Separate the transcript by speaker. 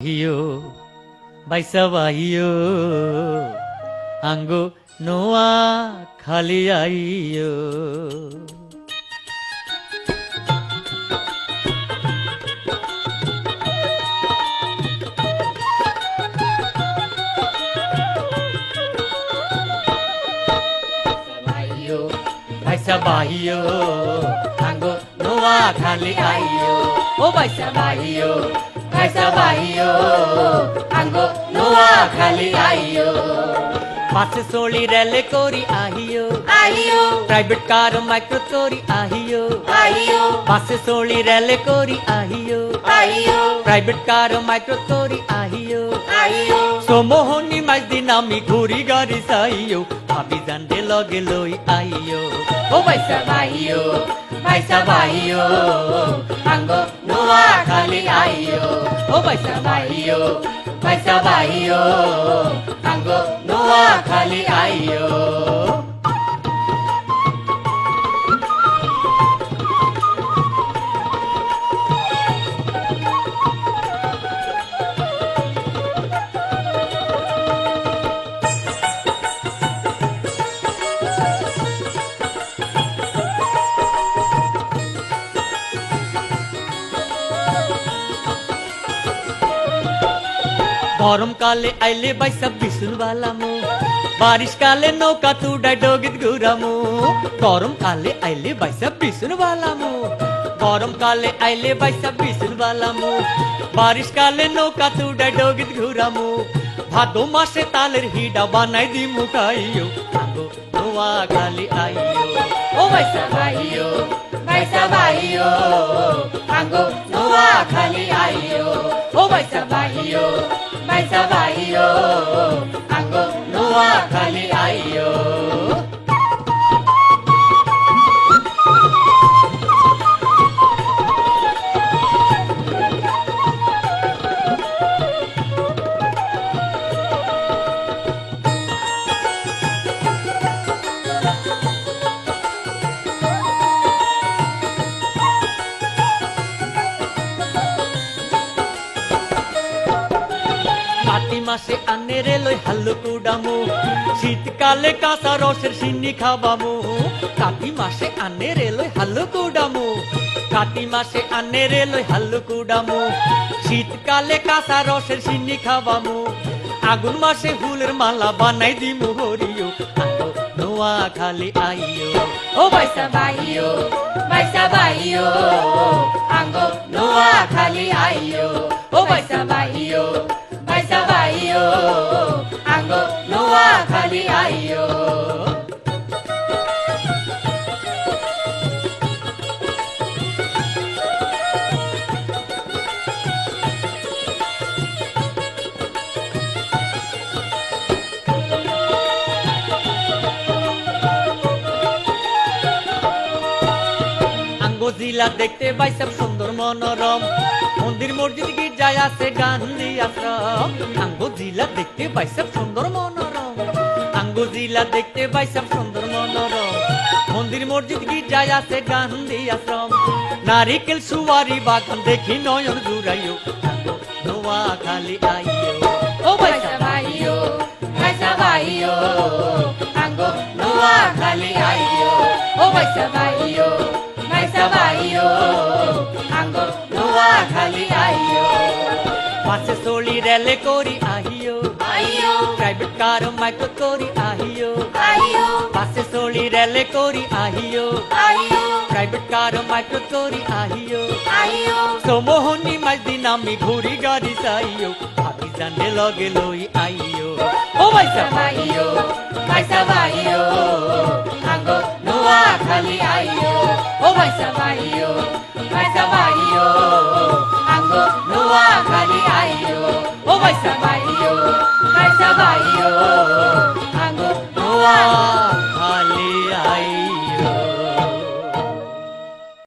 Speaker 1: Hiyo, baisa bahiyo, anggo noa khali aiyo. Baisa bahiyo, anggo noa khali aiyo. Oh baisa bahiyo. Baisa bahiyo, anggo noa khali aiyo. Bus soli rail kori ahiyo,
Speaker 2: Ahiyo,
Speaker 1: private car micro kori ahiyo,
Speaker 2: ahiyo,
Speaker 1: bus soli rail kori ahiyo,
Speaker 2: ahiyo,
Speaker 1: private car micro kori ahiyo.
Speaker 2: ahiyo.
Speaker 1: Somohoni majdi nami ঘুরি গাড়ি সাইyo, ভাবি জানতে লগে লই আইyo. ও বাইসা
Speaker 2: Bahiyo, baisa bahiyo, anggo noa khali aiyo.
Speaker 1: ও বাইসা
Speaker 2: Bahiyo, baisa bahiyo, anggo noa khali aiyo.
Speaker 1: গরম কালে আইলে বাইসা বিশুল বালামু, বারিশ কালে নৌকা তুডাই ডগিত ঘুরামু। গরম কালে আইলে বাইসা বিশুল বালামু, গরম কালে আইলে বাইসা বিশুল বালামু। বারিশ কালে নৌকা তুডাই ডগিত ঘুরামু। ভাদো মাসে তালের হিডা বানাই দিমু খাইও, আগো নোয়া খালি আইও। ও বাইসা
Speaker 2: Bahiyo, baisa bahiyo, anggo noa khali aiyo.
Speaker 1: ও বাইসা
Speaker 2: Bahiyo, baisa bahiyo, anggo noa khali aiyo.
Speaker 1: কাতি মাসে আনে রে লই হাল্লু কুডামু, শীতকালে কাঁচা রসের সিন্নি খাবামু। কাতি মাসে আনে রে লই হাল্লু কুডামু, কাতি মাসে আনে রে লই হাল্লু কুডামু। শীতকালে কাঁচা রসের সিন্নি খাবামু। আগুন মাসে ফুলের মালা বানাই দিমু হরিও, আগো নোয়া খালি আইও। ও বাইসা
Speaker 2: Bahiyo, baisa bahiyo, anggo noa khali aiyo.
Speaker 1: ও বাইসা
Speaker 2: Bahiyo, baisa bahiyo, anggo noa khali aiyo.
Speaker 1: জিলা দেখতে বাইসব সুন্দর মনোরম, মন্দির মসজিদ গির্জায় আছে গান্ধী আশ্রম। আঙ্গো জিলা দেখতে বাইসব সুন্দর মনোরম, আঙ্গো জিলা দেখতে বাইসব সুন্দর মনোরম। মন্দির মসজিদ গির্জায় আছে গান্ধী আশ্রম। নারিকেল সুয়ারি বাগান দেখি নয়ন জুড়াইও, আঙ্গো নোয়া খালি আইও। ও বাইসা
Speaker 2: Bahiyo, baisa bahiyo, anggo noa khali aiyo.
Speaker 1: ও বাইসা
Speaker 2: Bahiyo, baisa bahiyo, anggo noa khali aiyo.
Speaker 1: বাসে চলি রেলে করি আহিও,
Speaker 2: Aiyo,
Speaker 1: প্রাইভেট কার মাইক্রো করি আহিও।
Speaker 2: aiyo,
Speaker 1: বাসে চলি রেলে করি আহিও,
Speaker 2: aiyo,
Speaker 1: প্রাইভেট কার মাইক্রো করি আহিও।
Speaker 2: aiyo.
Speaker 1: সোমোহনি মাঝদিন আমি ঘুরি গাড়ি চাইও, ভাবি জানে লগে লই আইও। ও বাইসা
Speaker 2: Bahiyo, baisa bahiyo, anggo noa khali aiyo.
Speaker 1: ও বাইসা
Speaker 2: Bahiyo, baisa bahiyo, anggo noa khali aiyo.
Speaker 1: ও বাইসা
Speaker 2: Bahiyo, baisa bahiyo, anggo noa